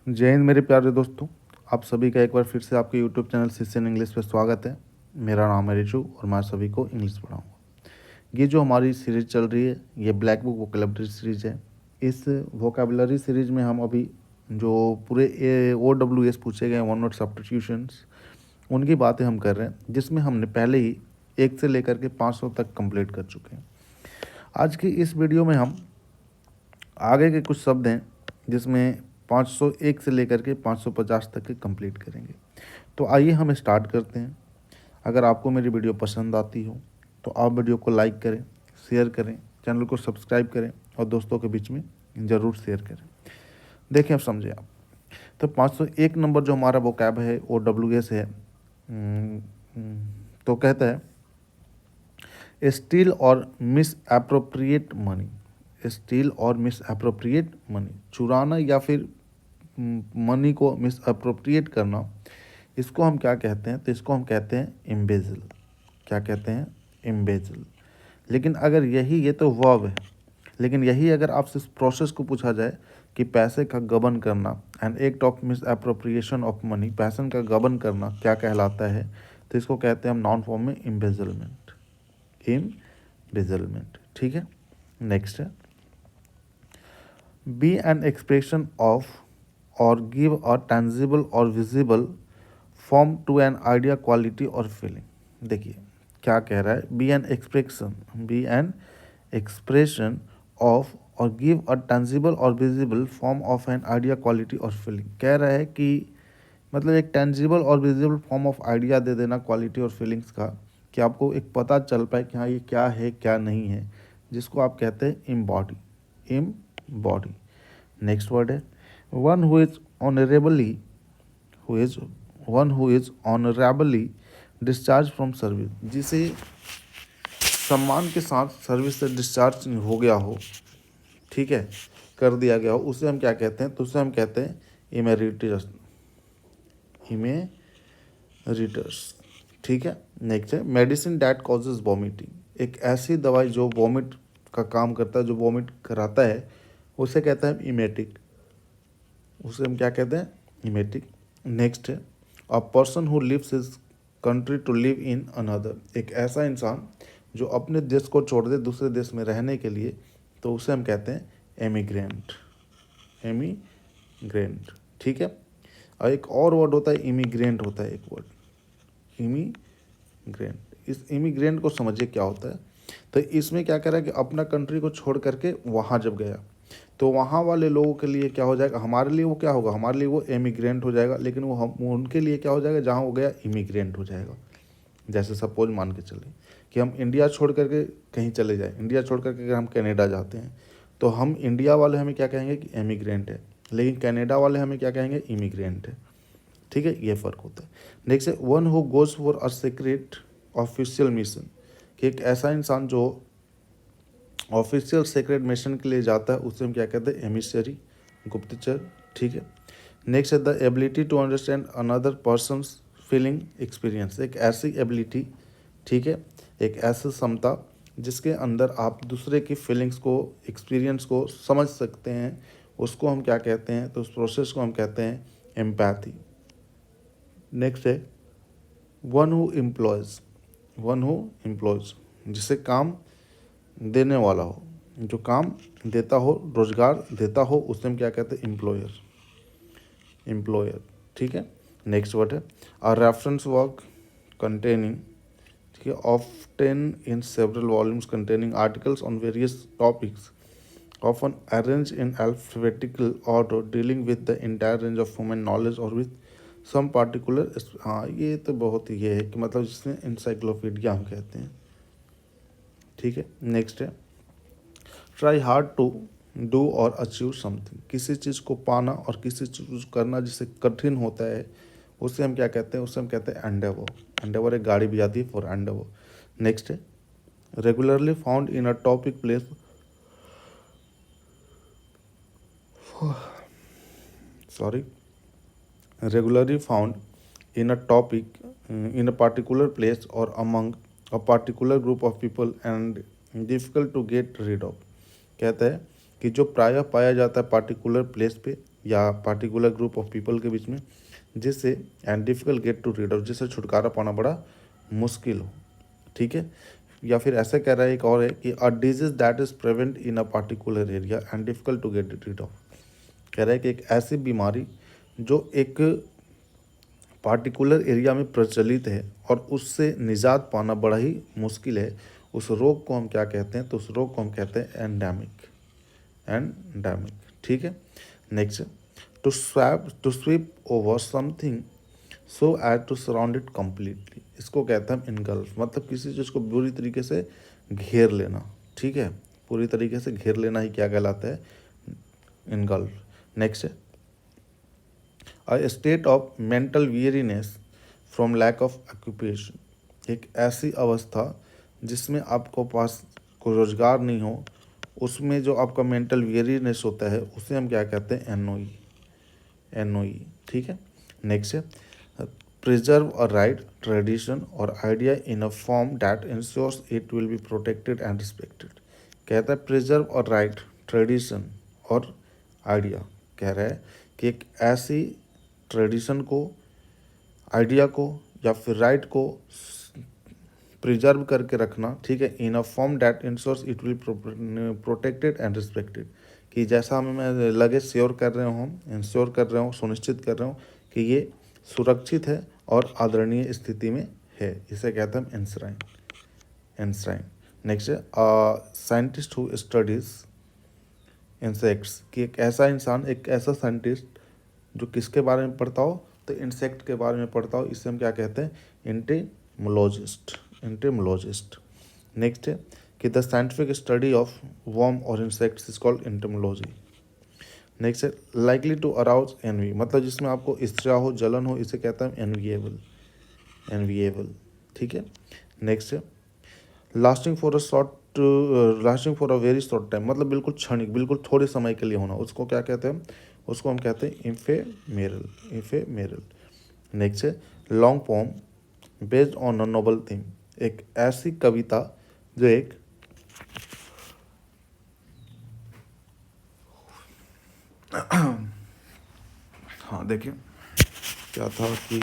जय हिंद मेरे प्यारे दोस्तों। आप सभी का एक बार फिर से आपके यूट्यूब चैनल सिस्टम इंग्लिश पे स्वागत है। मेरा नाम है रिचू और मैं सभी को इंग्लिश पढ़ाऊँगा। ये जो हमारी सीरीज़ चल रही है ये ब्लैक बुक वोकेबलरी सीरीज़ है। इस वोकेबलरी सीरीज़ में हम अभी जो पूरे OWS पूछे गए वन वर्ड सब्स्टिट्यूशंस उनकी बातें हम कर रहे हैं, जिसमें हमने पहले ही 1 से लेकर के 500 तक कंप्लीट कर चुके हैं। आज की इस वीडियो में हम आगे के कुछ शब्द हैं जिसमें 501 से लेकर के 550 तक के कंप्लीट करेंगे। तो आइए हम स्टार्ट करते हैं। अगर आपको मेरी वीडियो पसंद आती हो तो आप वीडियो को लाइक करें, शेयर करें, चैनल को सब्सक्राइब करें और दोस्तों के बीच में ज़रूर शेयर करें। देखें, अब समझें आप। तो 501 नंबर जो हमारा वोकैब है OWS है। तो कहता है स्टील और मिस अप्रोप्रिएट मनी। स्टील और मिस अप्रोप्रिएट मनी, चुराना या फिर मनी को मिस अप्रोप्रिएट करना, इसको हम क्या कहते हैं? तो इसको हम कहते हैं एम्बेजल। क्या कहते हैं? एम्बेजल। लेकिन अगर ये तो वर्ब है, लेकिन यही अगर आपसे इस प्रोसेस को पूछा जाए कि पैसे का गबन करना, an act of miss appropriation of money, पैसे का गबन करना क्या कहलाता है? तो इसको कहते हैं हम नाउन फॉर्म में एम्बेजलमेंट। एम्बेजलमेंट, ठीक है। नेक्स्ट है be an expression of or give a tangible or visible form to an idea, quality or feeling. देखिए क्या कह रहा है, be an expression of or give a tangible or visible form of an idea, quality or feeling. कह रहा है कि मतलब एक tangible or visible form of idea दे देना, क्वालिटी और फीलिंग्स का, कि आपको एक पता चल पाए कि हाँ ये क्या है क्या नहीं है, जिसको आप कहते हैं इम्बॉडी। इम्बॉडी। नेक्स्ट वर्ड है one who is honourably who is one who is honourably discharge from service, जिसे सम्मान के साथ सर्विस से डिस्चार्ज हो गया हो, ठीक है, कर दिया गया हो, उसे हम क्या कहते हैं? तो उसे हम कहते हैं इमेरिटस। इमेरिटस, ठीक है। नेक्स्ट है मेडिसिन दैट कॉजेज वॉमिटिंग। एक ऐसी दवाई जो वॉमिट का काम करता है, जो वॉमिट कराता है, उसे कहते हैं इमेटिक। उसे हम क्या कहते हैं? इमेटिक। नेक्स्ट है a person who leaves his country to live in another. एक ऐसा इंसान जो अपने देश को छोड़ दे दूसरे देश में रहने के लिए, तो उसे हम कहते हैं एमिग्रेंट। एमिग्रेंट, ठीक है। और एक और वर्ड होता है इमिग्रेंट, होता है एक वर्ड इमिग्रेंट। इस इमिग्रेंट को समझिए क्या होता है। तो इसमें क्या कह रहा है कि अपना कंट्री को छोड़ करके वहाँ जब गया, तो वहाँ वाले लोगों के लिए क्या हो जाएगा? हमारे लिए वो क्या होगा? हमारे लिए वो एमिग्रेंट हो जाएगा, लेकिन वो हम उनके लिए क्या हो जाएगा? जहाँ वो गया इमिग्रेंट हो जाएगा। जैसे सपोज मान के चले कि हम इंडिया छोड़ करके कहीं चले जाएं, इंडिया छोड़ करके अगर हम कनाडा जाते हैं, तो हम इंडिया वाले हमें क्या कहेंगे? कि एमिग्रेंट है, लेकिन कनाडा वाले हमें क्या कहेंगे? इमिग्रेंट है, ठीक है। ये फ़र्क होता है। नेक्स्ट है one who goes for a secret official mission, कि एक ऐसा इंसान जो ऑफिशियल सीक्रेट मिशन के लिए जाता है, उसे हम क्या कहते हैं? एमिसरी, गुप्तचर, ठीक है। नेक्स्ट है the ability to understand another person's feeling experience. एक ऐसी एबिलिटी, ठीक है, एक ऐसी क्षमता जिसके अंदर आप दूसरे की फीलिंग्स को, एक्सपीरियंस को समझ सकते हैं, उसको हम क्या कहते हैं? तो उस प्रोसेस को हम कहते हैं एम्पैथी। नेक्स्ट है वन हु एम्प्लॉयज़, जिसे काम देने वाला हो, जो काम देता हो, रोजगार देता हो, उसे हम क्या कहते हैं? एम्प्लॉयर, ठीक है। नेक्स्ट वर्ड है अ रेफरेंस वर्क कंटेनिंग, ठीक है, often in several volumes containing articles on various topics, often arranged in alphabetical order, dealing with the entire range of human knowledge or with some particular। हाँ, ये तो बहुत ही ये है कि मतलब जिसमें इंसाइक्लोपीडिया हम कहते हैं, ठीक है। नेक्स्ट है ट्राई हार्ड टू डू और अचीव समथिंग। किसी चीज़ को पाना और किसी चीज़ को करना जिसे कठिन होता है, उसे हम क्या कहते हैं? उसे हम कहते हैं एंडेवर। एंडेवर एक गाड़ी भी आती है फॉर एंडेवर। नेक्स्ट है regularly found in a topic place, sorry, regularly found in a topic, in a particular place or among a particular group of people and difficult to get rid of। कहता है कि जो प्रायः पाया जाता है particular place पे या पार्टिकुलर ग्रुप ऑफ पीपल के बीच में, जिससे and difficult get to rid out, जिससे छुटकारा पाना बड़ा मुश्किल हो, ठीक है। या फिर ऐसे कह रहा है एक और है कि a disease that is prevent in a particular area and difficult to get rid of. कह रहा है कि एक ऐसी बीमारी जो एक पार्टिकुलर एरिया में प्रचलित है और उससे निजात पाना बड़ा ही मुश्किल है, उस रोग को हम क्या कहते हैं, तो उस रोग को हम कहते हैं एंडेमिक, एंडेमिक, ठीक है। Next, to sweep over something so as to surround it completely, इसको कहते हैं इनगल्फ, मतलब किसी चीज़ को बुरी तरीके से घेर लेना, ठीक है, पूरी तरीके से घेर लेना ही क्या कहलाता है, इनगल्फ। नेक्स्ट है a state of mental weariness from lack of occupation, एक ऐसी अवस्था जिसमें आपको पास कोई रोजगार नहीं हो, उसमें जो आपका मेंटल वियरीनेस होता है उसे हम क्या कहते हैं, एनओई, एनओई, ठीक है। नेक्स्ट है preserve a right tradition or idea in a form that ensures it will be protected and respected. कहता है preserve a right tradition or idea, कह रहा है कि एक ऐसी ट्रेडिशन को, आइडिया को या फिर राइट को प्रिजर्व करके रखना, ठीक है, in a form that ensures it will protected and respected, कि जैसा हमें लगे श्योर कर रहे हो, हम इंश्योर कर रहे हो, सुनिश्चित कर रहे हो कि ये सुरक्षित है और आदरणीय स्थिति में है, इसे कहते हैं एंश्राइन, एंश्राइन। नेक्स्ट है साइंटिस्ट हु स्टडीज इंसेक्ट्स, कि एक ऐसा इंसान, एक ऐसा साइंटिस्ट जो किसके बारे में पढ़ता हो, तो इंसेक्ट के बारे में पढ़ता हो, इसे हम क्या कहते हैं, एंटेमोलॉजिस्ट, एंटेमोलॉजिस्ट। नेक्स्ट है कि the scientific study of worm और insects is called entomology. Next है लाइकली टू अराउज एनवी, मतलब जिसमें आपको ईर्ष्या हो, जलन हो, इसे कहता है एनविएबल, एनविएबल, ठीक है। नेक्स्ट है lasting for a short, lasting for a very short time, मतलब बिल्कुल क्षणिक, बिल्कुल थोड़े समय के लिए होना, उसको क्या कहते हैं, उसको हम कहते हैं इफेमेरल, इफेमेरल। नेक्स्ट है long poem based on a noble theme, एक ऐसी कविता जो एक हाँ देखिए क्या था कि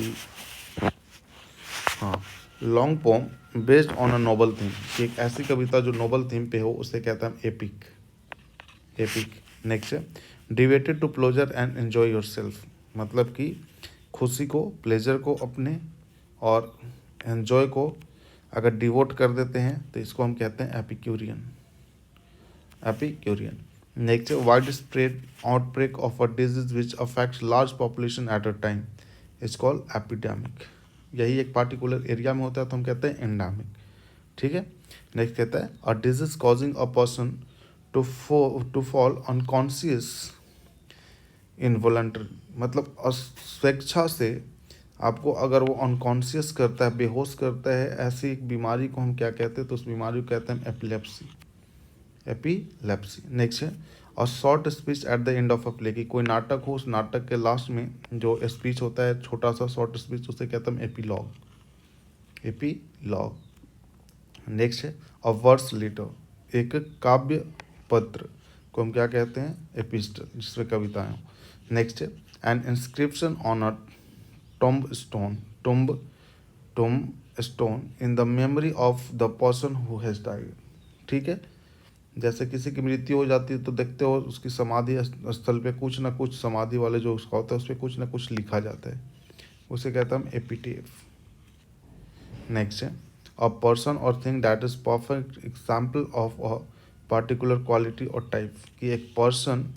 हाँ long poem based on a noble theme, कि एक ऐसी कविता जो नोबल थीम पे हो उसे कहते हैं एपिक, एपिक। नेक्स्ट है devoted to pleasure and enjoy yourself, मतलब कि खुशी को, प्लेजर को अपने और एन्जॉय को अगर डिवोट कर देते हैं तो इसको हम कहते हैं एपिक्यूरियन, एपिक्यूरियन। नेक्स्ट है wide spread outbreak of a disease which affects large population at a time is called epidemic, यही एक पार्टिकुलर एरिया में होता है तो हम कहते हैं एंडामिक, ठीक है। नेक्स्ट कहता है a disease causing a person to fall unconscious involuntary, मतलब स्वेच्छा से आपको अगर वो अनकॉन्शियस करता है, बेहोश करता है, ऐसी एक बीमारी को हम क्या कहते हैं, तो उस बीमारी को कहते हैं एपिलेप्सी, एपिलेप्सी। नेक्स्ट है और short speech at the end of a play, कि कोई नाटक हो, उस नाटक के लास्ट में जो स्पीच होता है, छोटा सा शॉर्ट स्पीच, उसे कहते हैं एपीलॉग, एपीलॉग। नेक्स्ट है अ वर्स लेटर, एक काव्य पत्र को हम क्या कहते हैं, एपिस्टल, जिसमें कविताएं हो। नेक्स्ट है an inscription on a tomb stone, tomb, tomb stone in the memory of the person who has died, ठीक है। जैसे किसी की मृत्यु हो जाती है तो देखते हो उसकी समाधि स्थल पे कुछ ना कुछ, समाधि वाले जो उसका होता है उस पर कुछ ना कुछ लिखा जाता है, उसे कहता है हम एपिटेफ। नेक्स्ट है अ पर्सन और thing that is perfect example of a particular quality और टाइप, कि एक पर्सन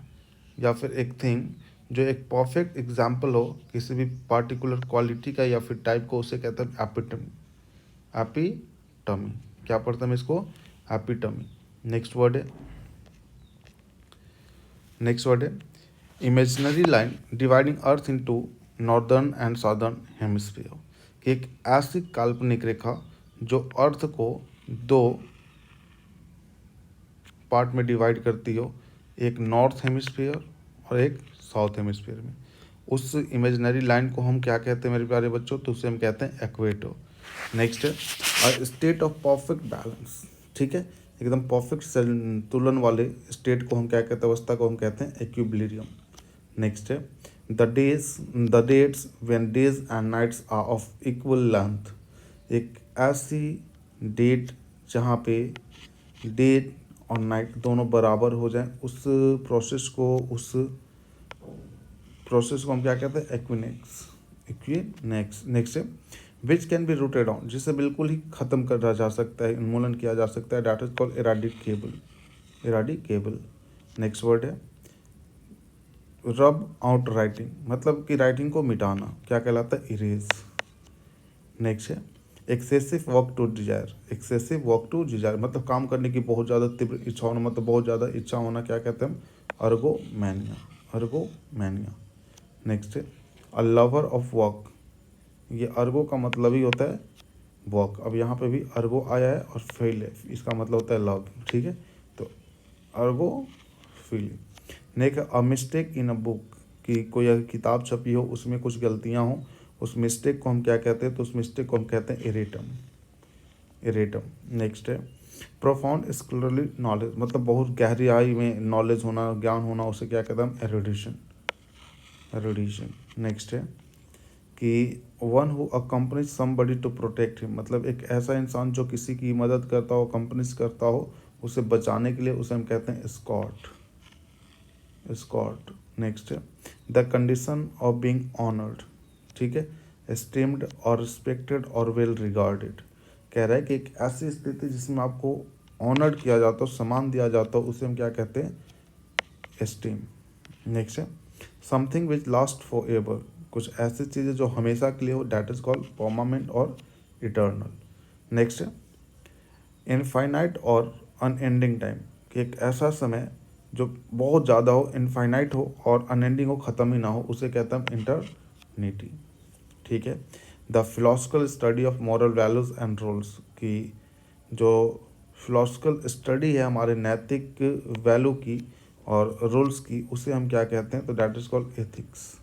या फिर एक थिंग जो एक परफेक्ट एग्जाम्पल हो किसी भी पार्टिकुलर क्वालिटी का या फिर टाइप को, उसे कहते हैं एपिटमी, एपिटमी, क्या पढ़ते हैं इसको, एपिटमी। नेक्स्ट वर्ड है, नेक्स्ट वर्ड है imaginary line dividing earth into northern and southern hemisphere, कि एक ऐसी काल्पनिक रेखा जो अर्थ को दो पार्ट में डिवाइड करती हो, एक नॉर्थ हेमिस्फीयर और एक साउथ हेमिस्फीयर में, उस इमेजिनरी लाइन को हम क्या कहते हैं मेरे प्यारे बच्चों, तो उसे हम कहते हैं एक्वेटर। नेक्स्ट है स्टेट ऑफ परफेक्ट बैलेंस, ठीक है, एकदम परफेक्ट संतुलन वाले स्टेट को हम क्या कहते हैं, अवस्था को हम कहते हैं इक्विलिब्रियम, नेक्स्ट है the dates when days and nights are of equal length, एक ऐसी डेट जहाँ पे डे और नाइट दोनों बराबर हो जाएं, उस प्रोसेस को हम क्या कहते हैं, इक्विनेक्स। नेक्स्ट है which can be rooted on, जिसे बिल्कुल ही ख़त्म करा जा सकता है, उन्मूलन किया जा सकता है, that is called eradicable. Next word है रब आउट राइटिंग, मतलब कि राइटिंग को मिटाना, क्या कहलाता है, इरेज। नेक्स्ट है एक्सेसिव वर्क टू डिजायर, मतलब काम करने की बहुत ज़्यादा तीव्र इच्छा होना, मतलब बहुत ज़्यादा इच्छा होना, क्या कहते हैं हम, अर्गोमैनिया। नेक्स्ट है अ लवर ऑफ वर्क, ये अर्गो का मतलब ही होता है वर्क, अब यहाँ पे भी अर्गो आया है और फेल है, इसका मतलब होता है लव, ठीक है, तो Ergo feel. Next a mistake in a book, कि कोई अगर किताब छपी हो उसमें कुछ गलतियाँ हों, उस मिस्टेक को हम क्या कहते हैं, तो उस मिस्टेक को हम कहते हैं इरेटम। नेक्स्ट है प्रोफाउंड स्कॉलरली नॉलेज, मतलब बहुत गहराई में नॉलेज होना, ज्ञान होना, उसे क्या कहते हैं हम, एरुडिशन। नेक्स्ट है कि one who accompanies somebody to protect him, मतलब एक ऐसा इंसान जो किसी की मदद करता हो, अकम्पनीज करता हो, उसे बचाने के लिए, उसे हम कहते हैं स्कॉट। नेक्स्ट है the condition of being honoured, ठीक है, एस्टीम्ड और रिस्पेक्टेड और वेल रिगार्डेड, कह रहा है कि एक ऐसी स्थिति जिसमें आपको ऑनर्ड किया जाता हो, सम्मान दिया जाता हो, उसे हम क्या कहते हैं, एस्टीम। नेक्स्ट है something which last for ever, कुछ ऐसी चीज़ें जो हमेशा के लिए हो, डैट इज कॉल्ड परमानेंट और इटर्नल। नेक्स्ट है इनफाइनाइट और अनएंडिंग टाइम, कि एक ऐसा समय जो बहुत ज़्यादा हो, इनफाइनाइट हो और अनएंडिंग हो, ख़त्म ही ना हो, उसे कहते हैं इंटरनिटी, ठीक है। The philosophical study of moral values and rules, की जो फिलोसफिकल स्टडी है हमारे नैतिक वैल्यू की और रूल्स की, उसे हम क्या कहते हैं, तो डैट इज कॉल्ड एथिक्स,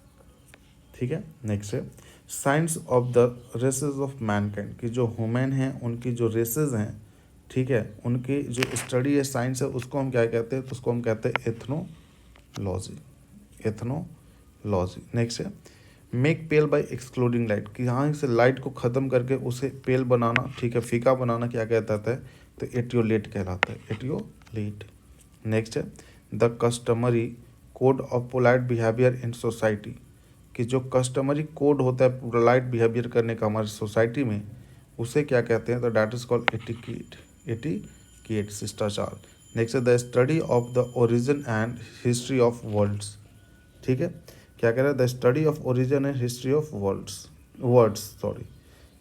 ठीक है। नेक्स्ट है science of the races of mankind, कि जो ह्यूमन हैं उनकी जो रेसेस हैं, ठीक है, उनकी जो स्टडी है, साइंस है, उसको हम क्या कहते हैं, तो उसको हम कहते हैं एथनोलॉजी। नेक्स्ट है मेक पेल बाय एक्सक्लूडिंग लाइट, कि यहाँ से लाइट को ख़त्म करके उसे पेल बनाना, ठीक है, फीका बनाना, क्या कहता है, तो एटियोलेट कहलाता है, एटियोलेट। नेक्स्ट है the customary code of polite behaviour in society, कि जो कस्टमरी कोड होता है पोलाइट बिहेवियर करने का हमारी सोसाइटी में, उसे क्या कहते हैं, तो डैट इज कॉल्ड एटिकेट, शिष्टाचार। नेक्स्ट है the study of the origin and history of worlds, ठीक है, क्या कह रहा है, the study of origin and history of words,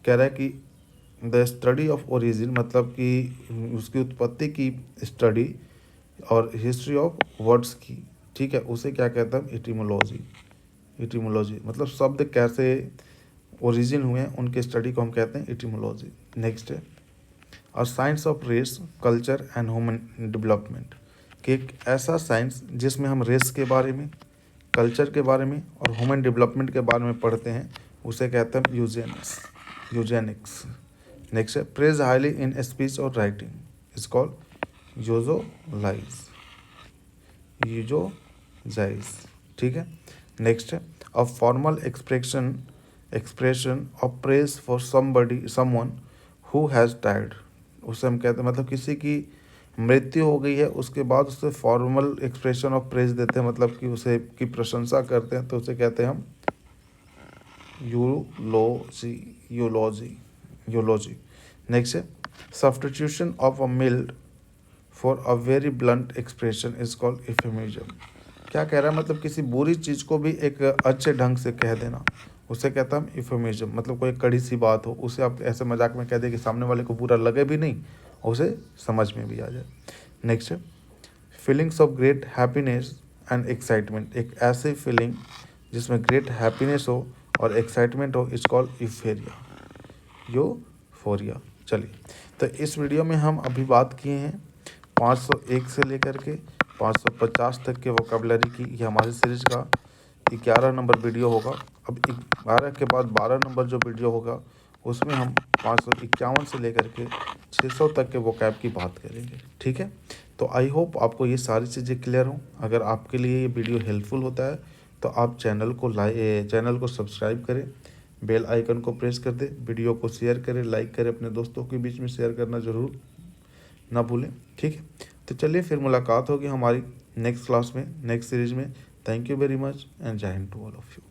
कह रहा है कि द स्टडी ऑफ ओरिजिन, मतलब कि उसकी उत्पत्ति की स्टडी, और हिस्ट्री ऑफ वर्ड्स की, ठीक है, उसे क्या कहता है, एटिमोलॉजी, मतलब शब्द कैसे ओरिजिन हुए हैं, उनके स्टडी को हम कहते हैं एटिमोलॉजी। नेक्स्ट है और science of race, culture and human development, कि एक ऐसा साइंस जिसमें हम रेस के बारे में, कल्चर के बारे में और ह्यूमन डेवलपमेंट के बारे में पढ़ते हैं, उसे कहते हैं यूजेनिक्स। नेक्स्ट है प्रेज हाईली इन स्पीच और राइटिंग, इज कॉल्ड यूजोजाइज, ठीक है। नेक्स्ट है a formal expression of praise for someone who has died, उसे हम कहते हैं, मतलब किसी की मृत्यु हो गई है, उसके बाद उसे फॉर्मल एक्सप्रेशन ऑफ प्रेज देते हैं, मतलब कि उसे की प्रशंसा करते हैं, तो उसे कहते हैं हम यूलॉजी। नेक्स्ट है substitution of a mild for a very blunt expression is called euphemism, क्या कह रहा है, मतलब किसी बुरी चीज़ को भी एक अच्छे ढंग से कह देना, उसे कहता हम इफेमिज्म, मतलब कोई कड़ी सी बात हो, उसे आप ऐसे मजाक में कह दे कि सामने वाले को बुरा लगे भी नहीं, उसे समझ में भी आ जाए। नेक्स्ट है feelings of great happiness and excitement, एक ऐसी फीलिंग जिसमें ग्रेट हैप्पीनेस हो और एक्साइटमेंट हो, इट्स कॉल्ड यूफोरिया। चलिए, तो इस वीडियो में हम अभी बात किए हैं 501 से लेकर के 550 तक के वोकेबलरी की, ये हमारी सीरीज का 11 नंबर वीडियो होगा। अब 12 के बाद 12 नंबर जो वीडियो होगा, उसमें हम 551 से लेकर के 600 तक के वोकैब की बात करेंगे, ठीक है। तो आई होप आपको ये सारी चीज़ें क्लियर हों। अगर आपके लिए ये वीडियो हेल्पफुल होता है तो आप चैनल को सब्सक्राइब करें, बेल आइकन को प्रेस कर दें, वीडियो को शेयर करें, लाइक करें, अपने दोस्तों के बीच में शेयर करना ज़रूर ना भूलें। ठीक है, तो चलिए फिर मुलाकात होगी हमारी नेक्स्ट क्लास में, नेक्स्ट सीरीज में। Thank you very much and Jai Hind to all of you.